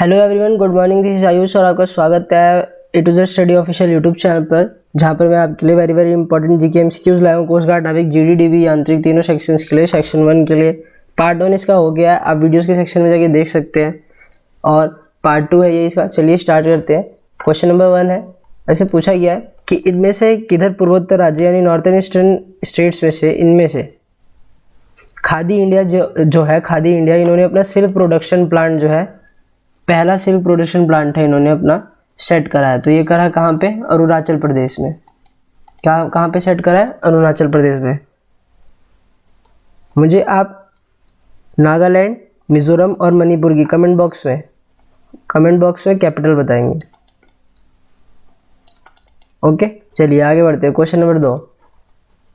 Hello everyone, good morning. This is Ayush और आपका स्वागत है A to Z study official YouTube channel पर, जहां पर मैं आपके लिए वेरी इंपॉर्टेंट जीके एमसीक्यूज लाया हूँ। कोस्ट गार्ड, नाविक, जीडीडीबी, यांत्रिक, तीनों सेक्शंस के लिए। सेक्शन 1 के लिए पार्ट 1 इसका हो गया है, आप वीडियोस के सेक्शन में जाके देख सकते हैं। और पार्ट 2 है ये इसका। चलिए स्टार्ट करते हैं। क्वेश्चन नंबर 1 है, ऐसे पूछा गया है कि इनमें से किधर पूर्वोत्तर राज्य यानी नॉर्थन ईस्टर्न स्टेट्स में से इनमें से खादी इंडिया जो है, खादी इंडिया, इन्होंने अपना सिल्क प्रोडक्शन प्लांट जो है, पहला सिल्क प्रोडक्शन प्लांट है, इन्होंने अपना सेट करा है। तो ये करा है कहाँ पे? अरुणाचल प्रदेश में। कहाँ पे सेट करा है? अरुणाचल प्रदेश में। मुझे आप नागालैंड, मिजोरम और मणिपुर की कमेंट बॉक्स में कैपिटल बताएंगे। ओके, चलिए आगे बढ़ते हैं। क्वेश्चन नंबर 2,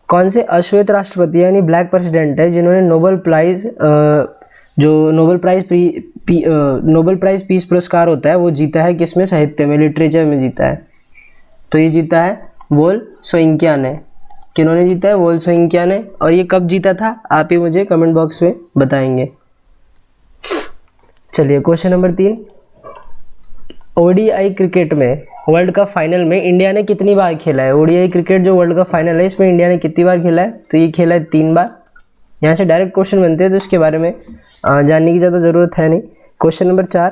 कौन से अश्वेत राष्ट्रपति यानी ब्लैक प्रेसिडेंट है जिन्होंने नोबेल प्राइज पीस पुरस्कार होता है वो जीता है? किसमें? साहित्य में, लिटरेचर में जीता है। तो ये जीता है वोल सोइंकिया ने। किन्होंने जीता है? वोल सोइंकिया ने। और ये कब जीता था आप ही मुझे कमेंट बॉक्स में बताएंगे। चलिए क्वेश्चन नंबर 3, ओडीआई क्रिकेट में वर्ल्ड कप फाइनल में इंडिया ने कितनी बार खेला है? ओडीआई क्रिकेट जो वर्ल्ड कप फाइनल है, इसमें इंडिया ने कितनी बार खेला है? तो ये खेला है 3 बार। यहाँ से डायरेक्ट क्वेश्चन बनते हैं, तो इसके बारे में जानने की ज़्यादा ज़रूरत है नहीं। क्वेश्चन नंबर 4,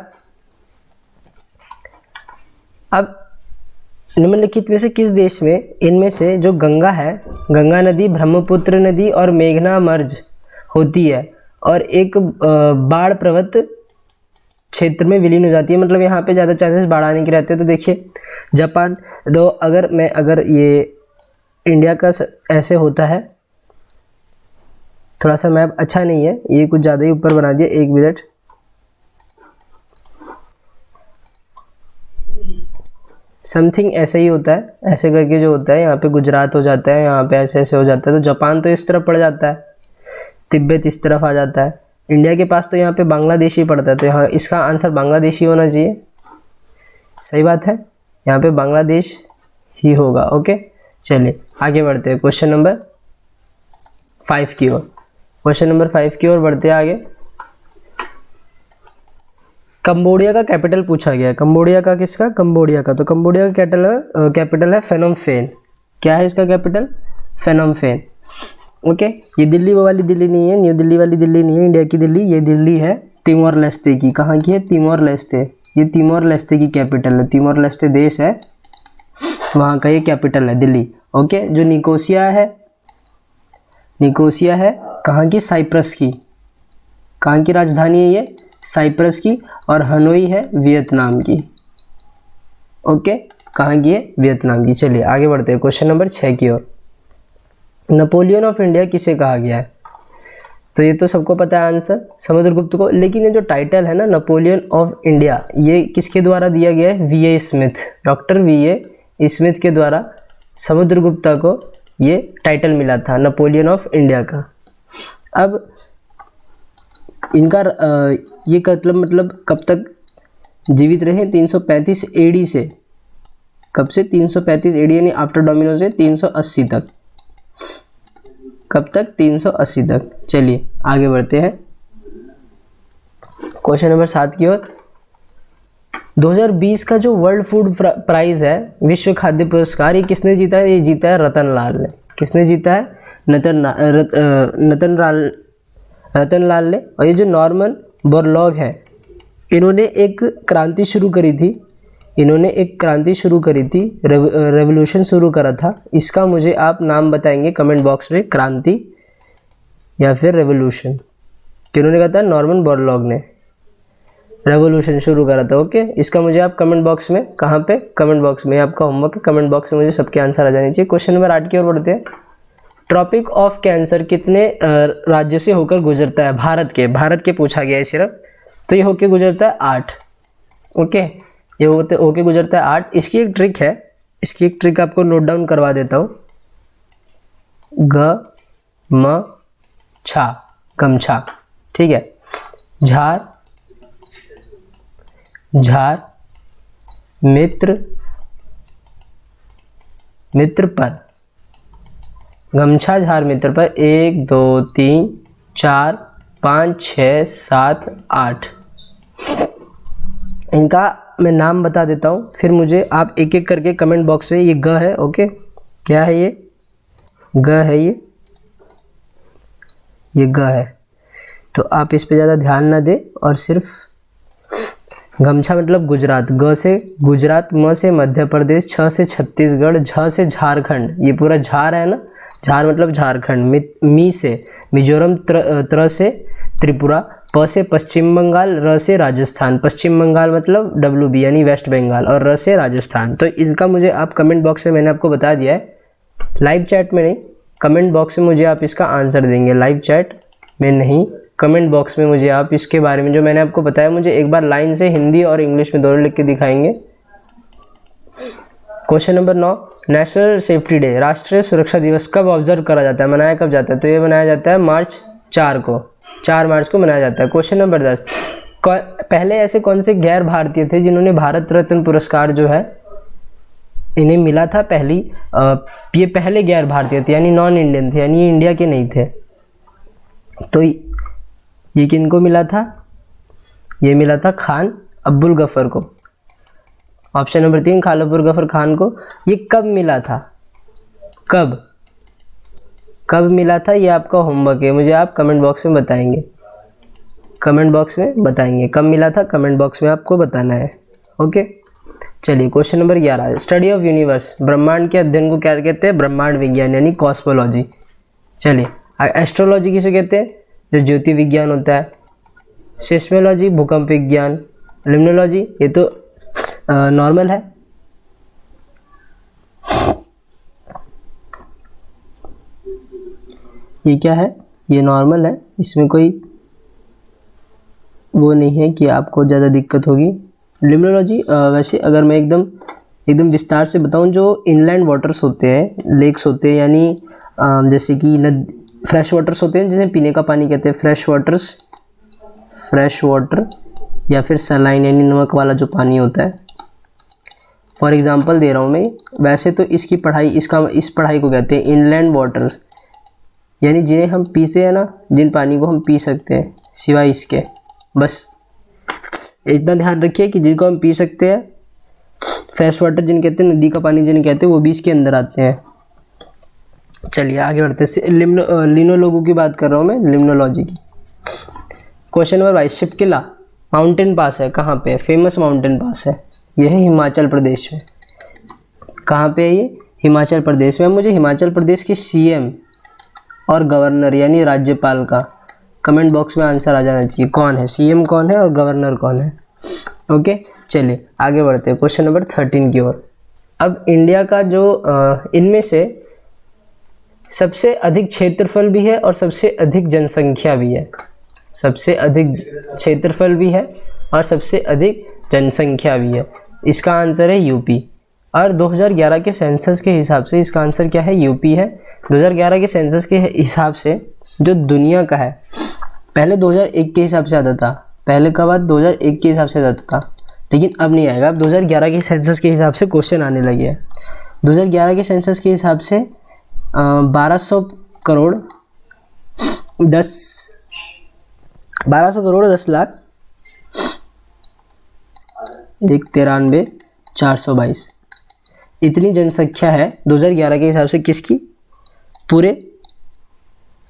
अब निम्नलिखित में से किस देश में इनमें से जो गंगा है, गंगा नदी, ब्रह्मपुत्र नदी और मेघना मर्ज होती है और एक बाढ़ प्रवृत्त क्षेत्र में विलीन हो जाती है? मतलब यहाँ पे ज़्यादा चांसेस बाढ़ आने के रहते हैं। तो देखिए जापान, दो अगर ये इंडिया का ऐसे होता है, थोड़ा सा मैप अच्छा नहीं है, ये कुछ ज़्यादा ही ऊपर बना दिया। 1 मिनट, समथिंग ऐसे ही होता है, ऐसे करके जो होता है, यहाँ पे गुजरात हो जाता है, यहाँ पे ऐसे ऐसे हो जाता है। तो जापान तो इस तरफ पड़ जाता है, तिब्बत इस तरफ आ जाता है। इंडिया के पास तो यहाँ पे बांग्लादेश ही पड़ता है, तो यहाँ इसका आंसर बांग्लादेश ही होना चाहिए। सही बात है, यहाँ पे बांग्लादेश ही होगा। ओके, चलिए आगे बढ़ते हैं क्वेश्चन नंबर 5 की ओर। क्वेश्चन नंबर 5 की ओर बढ़ते हैं आगे। कंबोडिया का कैपिटल पूछा गया है। कंबोडिया का किसका? कंबोडिया का। तो कंबोडिया का कैपिटल है फेनोम फेन। क्या है इसका कैपिटल? फेनोम फेन। ओके, ये दिल्ली वाली दिल्ली नहीं है, न्यू दिल्ली वाली दिल्ली नहीं है, इंडिया की दिल्ली। ये दिल्ली है तिमोर लेस्ते की। कहाँ की है? Timor Leste. ये तिमोर लेस्ते की कैपिटल है। तिमोर लेस्ते देश है, वहाँ का ये कैपिटल है दिल्ली। ओके, जो निकोसिया है कहाँ की? साइप्रस की। कहाँ की राजधानी है ये? साइप्रस की। और हनोई है वियतनाम की। ओके, कहाँ की है? वियतनाम की। चलिए आगे बढ़ते हैं क्वेश्चन नंबर 6 की ओर। नेपोलियन ऑफ इंडिया किसे कहा गया है? तो ये तो सबको पता है आंसर, समुद्रगुप्त को। लेकिन ये जो टाइटल है ना, नेपोलियन ऑफ इंडिया, ये किसके द्वारा दिया गया है? वीए स्मिथ, डॉक्टर वीए स्मिथ के द्वारा समुद्रगुप्ता को ये टाइटल मिला था, नेपोलियन ऑफ इंडिया का। अब इनका ये मतलब कब तक जीवित रहे? 335 एडी से। कब से? 335 एडी यानी आफ्टर डोमिनो से 380 तक। कब तक? 380 तक। चलिए आगे बढ़ते हैं क्वेश्चन नंबर 7 की ओर। 2020 का जो वर्ल्ड फूड प्राइज है, विश्व खाद्य पुरस्कार, ये किसने जीता है? ये जीता है रतन लाल ने। किसने जीता है? रतन लाल ने। और ये जो नॉर्मन बोरलॉग है, इन्होंने एक क्रांति शुरू करी थी, रेवोल्यूशन शुरू करा था। इसका मुझे आप नाम बताएंगे कमेंट बॉक्स में, क्रांति या फिर रेवोल्यूशन। किन्होंने कहा था? नॉर्मन बोरलॉग ने रेवोल्यूशन शुरू करा था। ओके, इसका मुझे आप कमेंट बॉक्स में, कहाँ पे? कमेंट बॉक्स में। आपका होमवर्क है, कमेंट बॉक्स में मुझे सबके आंसर आ जाने चाहिए। क्वेश्चन नंबर 8 की ओर बढ़ते हैं। ट्रॉपिक ऑफ कैंसर कितने राज्य से होकर गुजरता है? भारत के पूछा गया है सिर्फ। तो ये होके गुजरता है 8। ओके, ये होके गुजरता है 8। इसकी एक ट्रिक है, इसकी एक ट्रिक आपको नोट डाउन करवा देता हूँ। ग म छा, गमछा। ठीक है, झार मित्र पर, गमछा झार मित्र पर। 1 2 3 4 5 6 7 8। इनका मैं नाम बता देता हूँ, फिर मुझे आप एक एक करके कमेंट बॉक्स में, ये ग है, ओके, क्या है ये, ग है, ये ग है, तो आप इस पे ज़्यादा ध्यान ना दें और सिर्फ गमछा मतलब गुजरात, ग से गुजरात, म से मध्य प्रदेश, छ से छत्तीसगढ़, झ से झारखंड, ये पूरा झार है ना, झार मतलब झारखंड, मी से मिजोरम, त्र से त्रिपुरा, प से पश्चिम बंगाल, र से राजस्थान, पश्चिम बंगाल मतलब WB यानी वेस्ट बंगाल, और र से राजस्थान। तो इनका मुझे आप कमेंट बॉक्स में, मैंने आपको बता दिया है, लाइव चैट में नहीं, कमेंट बॉक्स में मुझे आप इसका आंसर देंगे, लाइव चैट में नहीं, कमेंट बॉक्स में मुझे आप इसके बारे में जो मैंने आपको बताया मुझे एक बार लाइन से हिंदी और इंग्लिश में दोनों लिख के दिखाएंगे। Question number 9, national safety day, राष्ट्रीय सुरक्षा दिवस कब ऑब्जर्व करा जाता है, मनाया कब जाता है, तो ये मनाया जाता है मार्च 4 को, 4 मार्च को मनाया जाता है। क्वेश्चन नंबर 10, पहले ऐसे कौन से गैर भारतीय थे जिन्होंने भारत रत्न पुरस्कार जो है इन्हें मिला था, ये पहले गैर भारतीय थे यानी नॉन इंडियन थे, यानी ये इंडिया के नहीं थे। तो ये किनको मिला था, ये मिला था खान अब्दुल गफर को। Option number 3 Khan Abdul Gruffudd Khan को। ये कब मिला था, कब मिला था, ये आपका होमवर्क है, मुझे आप कमेंट बॉक्स में बताएंगे, कमेंट बॉक्स में बताएंगे कब मिला था, कमेंट बॉक्स में आपको बताना है, ओके। चलिए question number 11, study of universe, ब्रह्मांड के अध्ययन को क्या कहते हैं, ब्रह्मांड विज्ञान यानी कॉस्मोलॉजी। चलिए एस्ट्रोलॉजी किसे कहते हैं, जो ज्योति विज्ञान होता है। सेस्मोलॉजी भूकंप विज्ञान। लिम्नोलॉजी ये तो नॉर्मल है। ये क्या है, ये नॉर्मल है, इसमें कोई वो नहीं है कि आपको ज़्यादा दिक्कत होगी। लिम्नोलॉजी वैसे अगर मैं एकदम विस्तार से बताऊं, जो इनलैंड वाटर्स होते हैं, लेक्स होते हैं, यानी जैसे कि फ्रेश वाटर्स होते हैं जिन्हें पीने का पानी कहते हैं, फ्रेश वाटर या फिर सलाइन यानी नमक वाला जो पानी होता है। फॉर एग्जांपल दे रहा हूँ मैं, वैसे तो इसकी पढ़ाई इस पढ़ाई को कहते हैं इनलैंड वाटर्स, यानी जिन्हें हम पीते हैं ना, जिन पानी को हम पी सकते हैं सिवाय इसके, बस इतना ध्यान रखिए कि जिनको हम पी सकते हैं, फ्रेश वाटर जिन कहते हैं, नदी का पानी जिन्हें कहते हैं, वो भी इसके अंदर आते हैं। चलिए आगे बढ़ते हैं। लिम्नोलॉजी की बात कर रहा हूँ मैं, लिम्नोलॉजी की। Question number 22, Shipki La mountain pass है, कहाँ पे है, फेमस माउंटेन पास है, यह है हिमाचल प्रदेश में। कहाँ पे है ये, हिमाचल प्रदेश में। मुझे हिमाचल प्रदेश के CM और गवर्नर यानी राज्यपाल का कमेंट बॉक्स में आंसर आ जाना चाहिए, कौन है CM, कौन है और गवर्नर कौन है, ओके। चलिए आगे बढ़ते हैं क्वेश्चन नंबर 13 की ओर। अब इंडिया का जो इनमें से सबसे अधिक क्षेत्रफल भी है और सबसे अधिक जनसंख्या भी है, सबसे अधिक क्षेत्रफल भी है और सबसे अधिक जनसंख्या भी है, इसका आंसर है यूपी। और 2011 के सेंसस के हिसाब से इसका आंसर क्या है, यूपी है। 2011 के सेंसस के हिसाब से जो दुनिया का है, पहले 2001 के हिसाब से आता था, पहले का बात 2001 के हिसाब से आता था, लेकिन अब नहीं आएगा। अब 2011 के सेंसस के हिसाब से क्वेश्चन आने लगे हैं। 2011 के सेंसस के हिसाब से 1200 करोड़ 10 लाख 193,422 इतनी जनसंख्या है 2011 के हिसाब से, किसकी, पूरे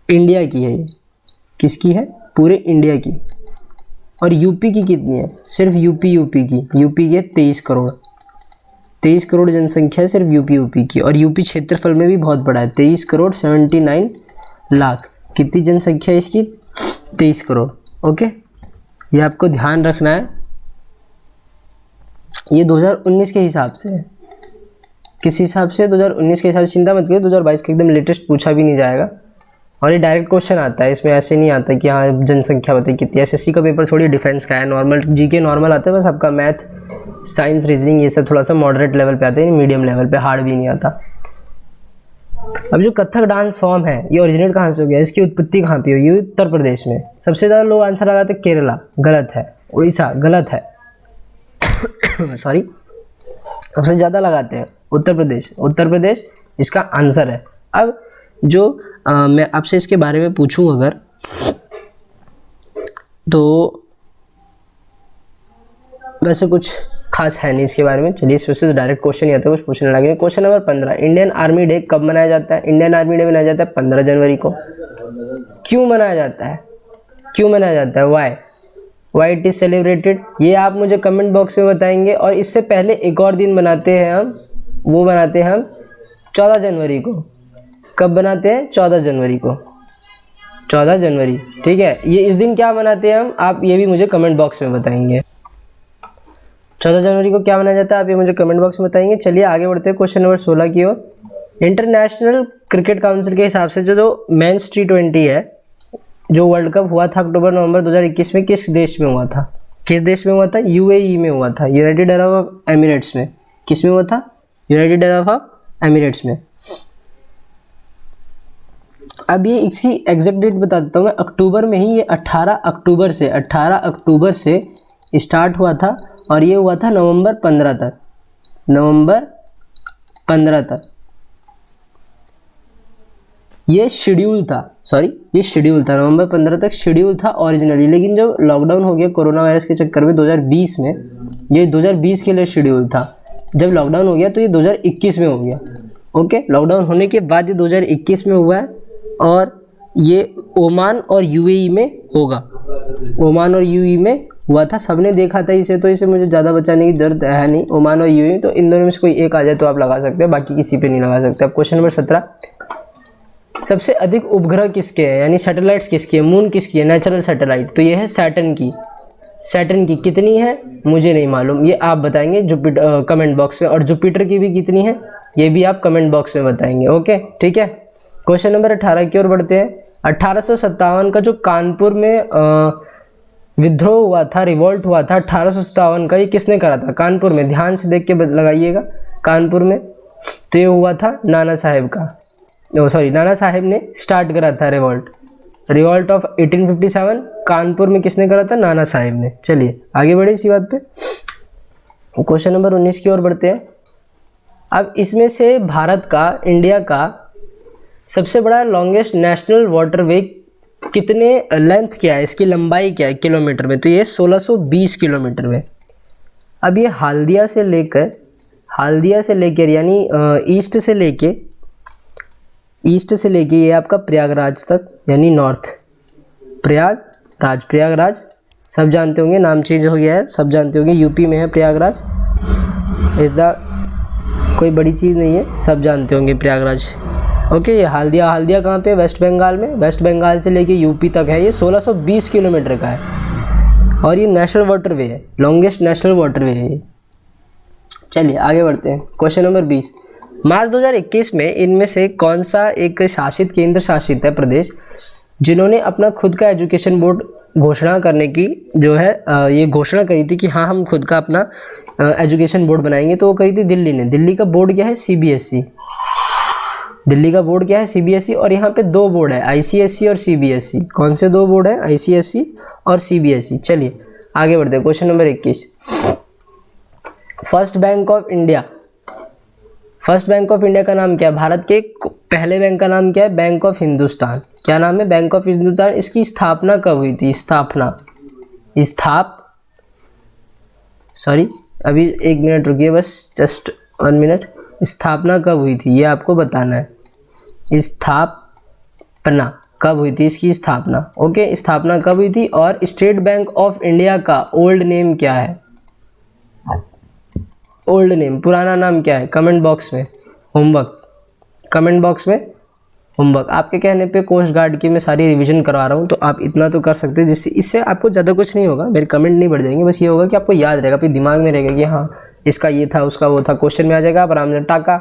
इंडिया की है ये, किसकी है, पूरे इंडिया की। और यूपी की कितनी है, सिर्फ यूपी की है 23 करोड़ जनसंख्या है सिर्फ यूपी की। और यूपी क्षेत्रफल में भी बहुत बड़ा है, 23 करोड़ 79 लाख। कितनी जनसंख्या है इसकी, 23 करोड़, ओके। ये आपको ध्यान रखना है। ये 2019 के हिसाब से है, किस हिसाब से, 2019 के हिसाब से। चिंता मत करिए, 2022 का एकदम लेटेस्ट पूछा भी नहीं जाएगा। और ये डायरेक्ट क्वेश्चन आता है, इसमें ऐसे नहीं आता कि हाँ जनसंख्या बताइए कितनी। SSC का पेपर थोड़ी डिफेंस का है, नॉर्मल GK नॉर्मल आता है, बस आपका मैथ, साइंस, रीजनिंग ये सब थोड़ा सा मॉडरेट लेवल पे आते हैं, मीडियम लेवल पे, हार्ड भी नहीं आता। अब जो कथक डांस फॉर्म है, ये ओरिजिनेट कहाँ से हो गया, इसकी उत्पत्ति कहाँ पे हुई, ये उत्तर प्रदेश में। सबसे ज़्यादा लोग आंसर लगाते केरला, गलत है। उड़ीसा, गलत है सॉरी, सबसे ज़्यादा लगाते हैं उत्तर प्रदेश इसका आंसर है। अब जो मैं आपसे इसके बारे में पूछूं अगर, तो वैसे कुछ खास है नहीं इसके बारे में। चलिए इसमें से डायरेक्ट क्वेश्चन ही आता है, कुछ पूछने लगे। Question number 15, Indian army day कब मनाया जाता है? इंडियन आर्मी डे मनाया जाता है 15 जनवरी को। क्यों मनाया जाता है? क्यों मनाया जाता है? वाई इट इज सेलिब्रेटेड, ये आप मुझे कमेंट बॉक्स में बताएंगे। और इससे पहले एक और दिन मनाते हैं हम, वो मनाते हैं हम 14 जनवरी को। कब बनाते हैं? 14 जनवरी को, 14 जनवरी, ठीक है। ये इस दिन क्या मनाते हैं हम, आप ये भी मुझे कमेंट बॉक्स में बताएंगे। 14 जनवरी को क्या मनाया जाता है, आप ये मुझे कमेंट बॉक्स में बताएंगे। चलिए आगे बढ़ते हैं क्वेश्चन नंबर 16 की ओर। इंटरनेशनल क्रिकेट काउंसिल के हिसाब से जो मेंस T20 है, जो वर्ल्ड कप हुआ था अक्टूबर नवंबर 2021 में, किस देश में हुआ था? किस देश में हुआ था? UAE में हुआ था, यूनाइटेड अरब एमिरेट्स में। किस में हुआ था? यूनाइटेड अरब एमिरेट्स में। अब ये इसी एग्जैक्ट डेट बता देता हूँ मैं, अक्टूबर में ही ये 18 अक्टूबर से स्टार्ट हुआ था और ये हुआ था नवंबर 15 तक, नवंबर 15 तक ये शेड्यूल था, नवंबर 15 तक शेड्यूल था ओरिजिनली। लेकिन जब लॉकडाउन हो गया कोरोना वायरस के चक्कर में 2020 में, ये 2020 के लिए शेड्यूल था। जब लॉकडाउन हो गया तो ये 2021 में हो गया। ओके, लॉकडाउन होने के बाद ये 2021 में हुआ है और ये ओमान और UAE में होगा। ओमान और UAE में हुआ था, सबने देखा था इसे, तो इसे मुझे ज़्यादा बचाने की जरूरत है नहीं। ओमान और UAE, तो इन दोनों में से कोई एक आ जाए तो आप लगा सकते हैं, बाकी किसी पे नहीं लगा सकते। अब क्वेश्चन नंबर 17, सबसे अधिक उपग्रह किसके हैं, यानी सैटेलाइट्स किसकी है, मून किसकी है, नेचुरल सैटेलाइट? तो ये है सैटर्न की। सैटर्न की कितनी है मुझे नहीं मालूम, ये आप बताएंगे जुपिटर कमेंट बॉक्स में। और जुपिटर की भी कितनी है ये भी आप कमेंट बॉक्स में बताएंगे। ओके, ठीक है। क्वेश्चन नंबर 18 की ओर बढ़ते हैं। 1857 का जो कानपुर में विद्रोह हुआ था, रिवॉल्ट हुआ था 1857 का, ये किसने करा था? कानपुर में, ध्यान से देख के लगाइएगा, कानपुर में। तो ये हुआ था नाना साहेब का, नाना साहेब ने स्टार्ट करा था रिवॉल्ट ऑफ 1857 कानपुर में। किसने करा था? नाना साहेब ने। चलिए आगे बढ़े इसी बात पे। क्वेश्चन नंबर 19 की ओर बढ़ते हैं। अब इसमें से भारत का, इंडिया का सबसे बड़ा लॉन्गेस्ट नेशनल वाटरवे कितने लेंथ क्या है, इसकी लंबाई क्या है किलोमीटर में? तो ये 1620 किलोमीटर में। अब ये हल्दिया से लेकर यानी ईस्ट से लेके ये आपका प्रयागराज तक, यानी नॉर्थ, प्रयागराज सब जानते होंगे, नाम चेंज हो गया है, सब जानते होंगे, यूपी में है प्रयागराज। कोई बड़ी चीज़ नहीं है, सब जानते होंगे प्रयागराज। ओके, ये हल्दिया कहाँ पे? वेस्ट बंगाल में। वेस्ट बंगाल से लेके यूपी तक है, ये 1620 किलोमीटर का है और ये नेशनल वाटरवे है, लॉन्गेस्ट नेशनल वाटरवे है ये। चलिए आगे बढ़ते हैं। क्वेश्चन नंबर 20, मार्च 2021 में इनमें से कौन सा एक केंद्र शासित है प्रदेश जिन्होंने अपना खुद का एजुकेशन बोर्ड घोषणा करने की जो है ये घोषणा करी थी कि हाँ हम खुद का अपना एजुकेशन बोर्ड बनाएंगे? तो वो करी थी दिल्ली ने। दिल्ली का बोर्ड क्या है? CBSE। दिल्ली का बोर्ड क्या है? CBSE। और यहाँ पे दो बोर्ड है, ICSE और CBSE। कौन से दो बोर्ड है? ICSE और CBSE। चलिए आगे बढ़ते हैं। Question number 21, first bank of India का नाम क्या है? भारत के पहले बैंक का नाम क्या है? Bank of Hindustan. क्या नाम है? Bank of Hindustan. इसकी स्थापना कब हुई थी? अभी एक मिनट रुकिए, बस जस्ट 1 मिनट। स्थापना कब हुई थी ये आपको बताना है। स्थापना कब हुई थी इसकी? स्थापना। ओके, स्थापना कब हुई थी? और स्टेट बैंक ऑफ इंडिया का ओल्ड नेम क्या है? ओल्ड नेम, पुराना नाम क्या है? कमेंट बॉक्स में होमवर्क। आपके कहने पे कोस्ट गार्ड की मैं सारी रिवीजन करवा रहा हूँ, तो आप इतना तो कर सकते हैं, जिससे इससे आपको ज़्यादा कुछ नहीं होगा, मेरे कमेंट नहीं बढ़ जाएंगे। बस ये होगा कि आपको याद रहेगा, आपके दिमाग में रहेगा कि हाँ इसका ये था, उसका वो था, क्वेश्चन में आ जाएगा। आप आराम से। टाका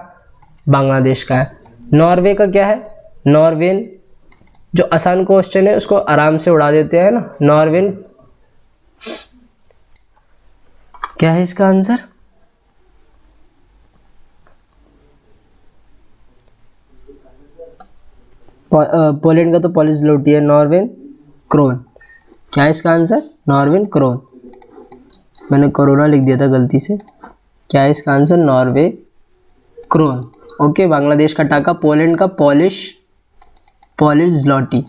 बांग्लादेश का है। नॉर्वे का क्या है? नॉर्वेन। जो आसान क्वेश्चन है उसको आराम से उड़ा देते हैं ना। नॉर्वेन क्या है इसका आंसर? पोलैंड का तो पॉलिश ज़्लोटी है। Norwegian krone. क्या है इसका आंसर? Norwegian krone. मैंने कोरोना लिख दिया था गलती से। क्या है इसका answer? Norway krone. Okay, Bangladesh का टाका। पोलैंड का पॉलिश ज़्लोटी।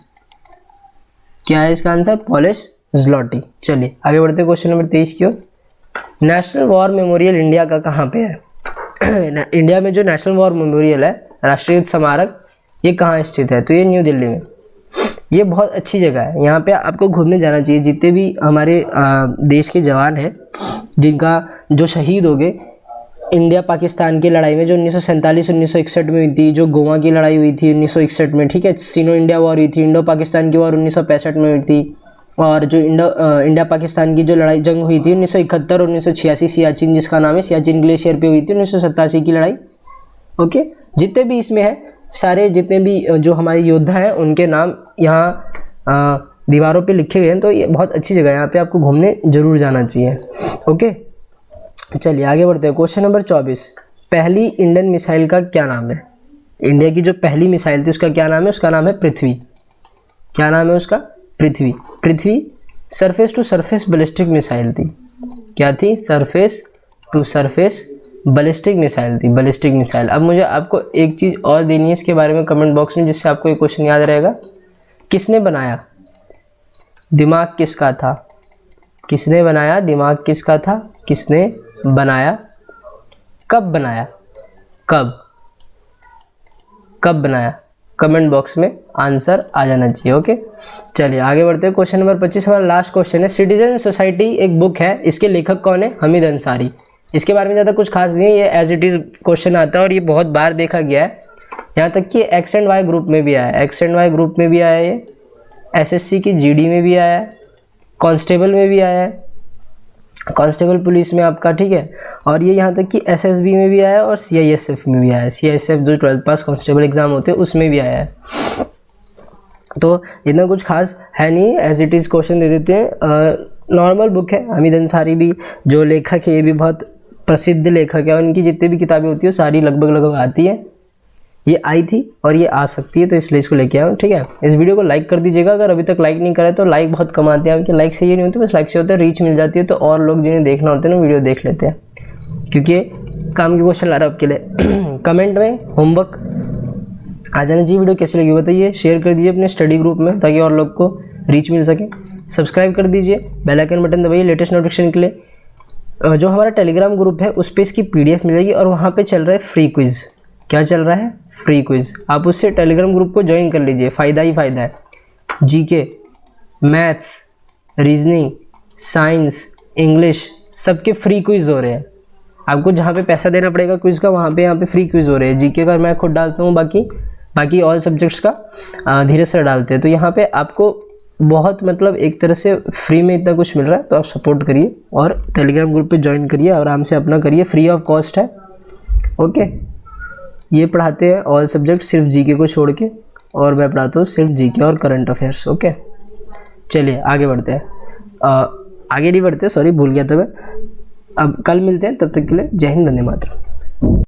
क्या है इसका आंसर? पॉलिश ज़्लोटी। चलिए आगे बढ़ते हैं क्वेश्चन नंबर 23 की ओर। नेशनल वॉर मेमोरियल इंडिया का कहाँ पे है? इंडिया में जो नेशनल वॉर मेमोरियल है, राष्ट्रीय युद्ध स्मारक, ये कहाँ स्थित है? तो ये न्यू दिल्ली में। ये बहुत अच्छी जगह है, यहाँ पे आपको घूमने जाना चाहिए। जितने भी हमारे देश के जवान हैं जिनका जो शहीद हो गए इंडिया पाकिस्तान की लड़ाई में, जो 1947-1961 में हुई थी, जो गोवा की लड़ाई हुई थी 1961 में, ठीक है, सिनो इंडिया वॉर हुई थी, इंडो पाकिस्तान की वॉर 1965 में हुई थी, और जो इंडिया पाकिस्तान की जो लड़ाई जंग हुई थी 1971 और 1986 सियाचिन, जिसका नाम है सियाचिन ग्लेशियर पे हुई थी, 1987 की लड़ाई। ओके, जितने भी इसमें है सारे, जितने भी जो हमारे योद्धा हैं उनके नाम यहाँ दीवारों पे लिखे गए हैं। तो ये बहुत अच्छी जगह है, यहाँ पे आपको घूमने जरूर जाना चाहिए। ओके, चलिए आगे बढ़ते हैं। क्वेश्चन नंबर 24, पहली इंडियन मिसाइल का क्या नाम है? इंडिया की जो पहली मिसाइल थी उसका क्या नाम है? उसका नाम है पृथ्वी। क्या नाम है उसका? Prithvi. Prithvi surface to surface ballistic missile थी। क्या थी? Surface to surface ballistic missile थी, बैलिस्टिक मिसाइल। अब मुझे आपको एक चीज़ और देनी है इसके बारे में कमेंट बॉक्स में, जिससे आपको एक क्वेश्चन याद रहेगा। किसने बनाया? दिमाग किसका था? किसने बनाया? दिमाग किसका था? किसने बनाया? कब बनाया? कब बनाया? कमेंट बॉक्स में आंसर आ जाना चाहिए। ओके, चलिए आगे बढ़ते हैं। क्वेश्चन नंबर 25 हमारा लास्ट क्वेश्चन है। सिटीजन सोसाइटी एक बुक है, इसके लेखक कौन है? हमीद अंसारी। इसके बारे में ज़्यादा कुछ खास नहीं है, ये एज इट इज़ क्वेश्चन आता है और ये बहुत बार देखा गया है, यहाँ तक कि एक्स एंड वाई ग्रुप में भी आया है, एक्स एंड वाई ग्रुप में भी आया है, ये एसएससी की जीडी में भी आया है, कांस्टेबल में भी आया है, कांस्टेबल पुलिस में आपका, ठीक है, और ये यहाँ तक कि एसएसबी में भी आया है और सीआईएसएफ में भी आया है। सीआईएसएफ जो 12th पास कांस्टेबल एग्जाम होते हैं उसमें भी आया है। तो इतना कुछ खास है नहीं, एज इट इज़ क्वेश्चन दे देते हैं। नॉर्मल बुक है। हमीद अंसारी भी जो लेखक है ये भी बहुत प्रसिद्ध लेखक है, उनकी जितनी भी किताबें होती है सारी लगभग आती है। ये आई थी और ये आ सकती है, तो इसलिए इसको लेके आया हूँ, ठीक है। इस वीडियो को लाइक कर दीजिएगा, अगर अभी तक लाइक नहीं करा तो लाइक बहुत कम आते हैं आपके, लाइक से ये नहीं होती, बस लाइक से होता है रीच मिल जाती है, तो और लोग जिन्हें देखना होता है ना वीडियो देख लेते हैं, क्योंकि काम के क्वेश्चन ला रहा है आपके लिए। कमेंट में होमवर्क आ जाना चाहिए। वीडियो कैसी लगी बताइए, शेयर कर दीजिए अपने स्टडी ग्रुप में ताकि और लोग को रीच मिल सके। सब्सक्राइब कर दीजिए, बेल आइकन बटन दबाइए लेटेस्ट नोटिफिकेशन के लिए। जो हमारा टेलीग्राम ग्रुप है उस पर इसकी PDF मिलेगी और वहाँ पे चल रहा है फ्री क्विज़। क्या चल रहा है? Free quiz. आप उससे टेलीग्राम ग्रुप को ज्वाइन कर लीजिए, फ़ायदा ही फ़ायदा है। GK, maths, reasoning, science, English सबके फ्री क्विज़ हो रहे हैं। आपको जहाँ पे पैसा देना पड़ेगा क्विज़ का, वहाँ पे यहाँ पे फ्री क्विज़ हो रहे हैं। जीके का मैं खुद डालता हूँ, बाकी ऑल सब्जेक्ट्स का धीरे से डालते हैं। तो यहाँ पे आपको बहुत मतलब एक तरह से फ्री में इतना कुछ मिल रहा है, तो आप सपोर्ट करिए और टेलीग्राम ग्रुप पे ज्वाइन करिए, आराम से अपना करिए, फ्री ऑफ कॉस्ट है। ओके, ये पढ़ाते हैं ऑल सब्जेक्ट सिर्फ जीके को छोड़ के, और मैं पढ़ाता हूँ सिर्फ जीके और करंट अफेयर्स। ओके, चलिए आगे बढ़ते हैं। आगे नहीं बढ़ते, सॉरी भूल गया था मैं। अब कल मिलते हैं, तब तक के लिए जय हिंद, वंदे मातरम।